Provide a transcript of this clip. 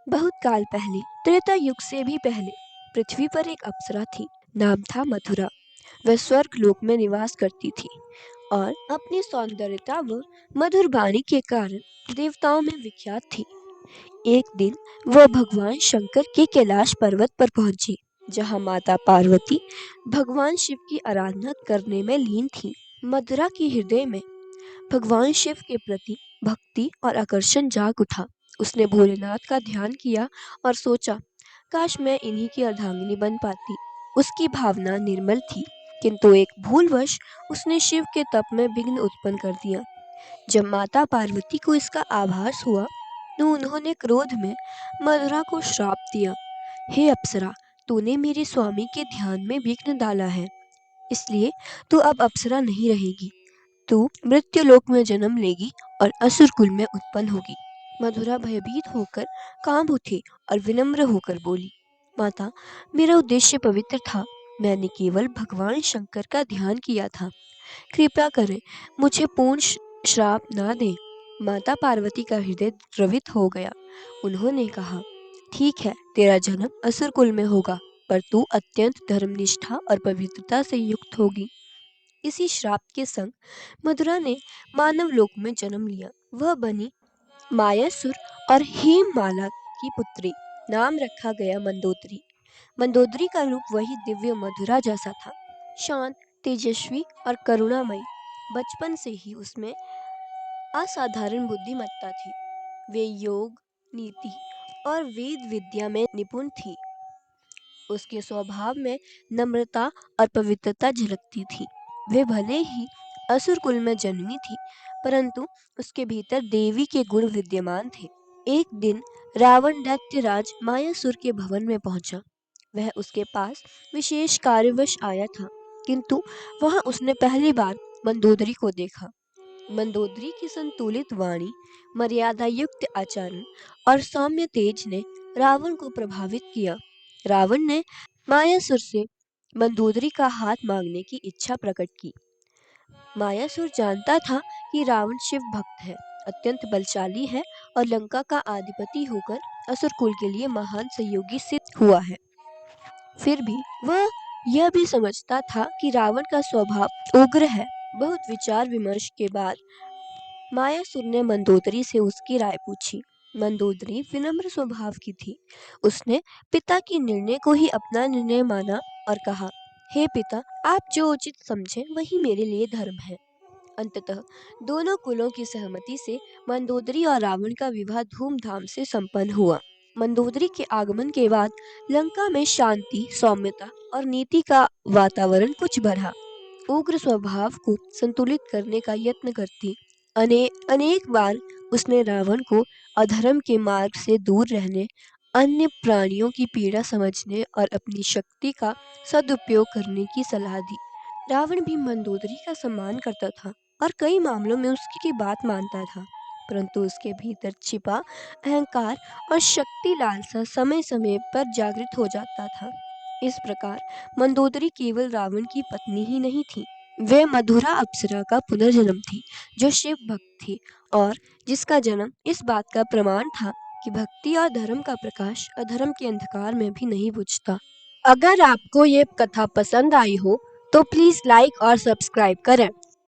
बहुत काल पहले, त्रेता युग से भी पहले, पृथ्वी पर एक अप्सरा थी। नाम था मथुरा। वह स्वर्ग लोक में निवास करती थी और अपनी सौंदर्यता व मधुर वाणी के कारण देवताओं में विख्यात थी। एक दिन वह भगवान शंकर के कैलाश पर्वत पर पहुंची, जहां माता पार्वती भगवान शिव की आराधना करने में लीन थी। मथुरा के हृदय में भगवान शिव के प्रति भक्ति और आकर्षण जाग उठा। उसने भोलेनाथ का ध्यान किया और सोचा, काश मैं इन्हीं की अर्धांगिनी बन पाती। उसकी भावना निर्मल थी, किंतु एक भूलवश उसने शिव के तप में विघ्न उत्पन्न कर दिया। जब माता पार्वती को इसका आभास हुआ, तो उन्होंने क्रोध में मथुरा को श्राप दिया। हे अप्सरा, तूने मेरे स्वामी के ध्यान में विघ्न डाला है, इसलिए तू अब अप्सरा नहीं रहेगी। तू मृत्युलोक में जन्म लेगी और असुर कुल में उत्पन्न होगी। मधुरा भयभीत होकर कांप उठी और विनम्र होकर बोली, माता, मेरा उद्देश्य पवित्र था। मैंने केवल भगवान शंकर का ध्यान किया था। कृपया करें, मुझे पूर्ण श्राप ना दें। माता पार्वती का हृदय द्रवित हो गया। उन्होंने कहा, ठीक है, तेरा जन्म असुर कुल में होगा, पर तू अत्यंत धर्मनिष्ठा और पवित्रता से युक्त होगी। इसी श्राप के संग मधुरा ने मानव लोक में जन्म लिया। वह बनी मायासुर और हेममाला की पुत्री। नाम रखा गया मंदोदरी। मंदोदरी का रूप वही दिव्य मधुरा जैसा था, शांत, तेजस्वी और करुणामयी। बचपन से ही उसमें असाधारण बुद्धिमत्ता थी। वे योग, नीति और वेद विद्या में निपुण थी। उसके स्वभाव में नम्रता और पवित्रता झलकती थी। वे भले ही असुर कुल में जन्मी थी, परंतु उसके भीतर देवी के गुण विद्यमान थे। एक दिन रावण दैत्यराज मायासुर के भवन में पहुंचा। वह उसके पास विशेष कार्यवश आया था, किंतु वहां उसने पहली बार मंदोदरी को देखा। मंदोदरी की संतुलित वाणी, मर्यादा युक्त आचरण और सौम्य तेज ने रावण को प्रभावित किया। रावण ने मायासुर से मंदोदरी का हाथ मांगने की इच्छा प्रकट की। मायासुर जानता था कि रावण शिव भक्त है, अत्यंत बलशाली है और लंका का अधिपति होकर असुर कुल के लिए महान सहयोगी सिद्ध हुआ है। फिर भी वह यह भी समझता था कि रावण का स्वभाव उग्र है। बहुत विचार विमर्श के बाद मायासुर ने मंदोदरी से उसकी राय पूछी। मंदोदरी विनम्र स्वभाव की थी। उसने पिता के निर्णय को ही अपना निर्णय माना और कहा, हे पिता, आप जो उचित समझें वही मेरे लिए धर्म है। अंततः दोनों कुलों की सहमति से मंदोदरी और रावण का विवाह धूमधाम से संपन्न हुआ। मंदोदरी के आगमन के बाद लंका में शांति, सौम्यता और नीति का वातावरण कुछ बढ़ा। उग्र स्वभाव को संतुलित करने का यत्न करती अनेक बार उसने रावण को अधर्म के मार्ग से दूर रहने, अन्य प्राणियों की पीड़ा समझने और अपनी शक्ति का सदुपयोग करने की सलाह दी। रावण भी मंदोदरी का सम्मान करता था और कई मामलों में उसकी बात मानता था, परंतु उसके भीतर छिपा अहंकार और शक्ति लालसा समय समय पर जागृत हो जाता था। इस प्रकार मंदोदरी केवल रावण की पत्नी ही नहीं थी, वे मधुरा अप्सरा का पुनर्जन्म थी, जो शिव भक्त थी और जिसका जन्म इस बात का प्रमाण था कि भक्ति और धर्म का प्रकाश अधर्म के अंधकार में भी नहीं बुझता। अगर आपको ये कथा पसंद आई हो तो प्लीज लाइक और सब्सक्राइब करें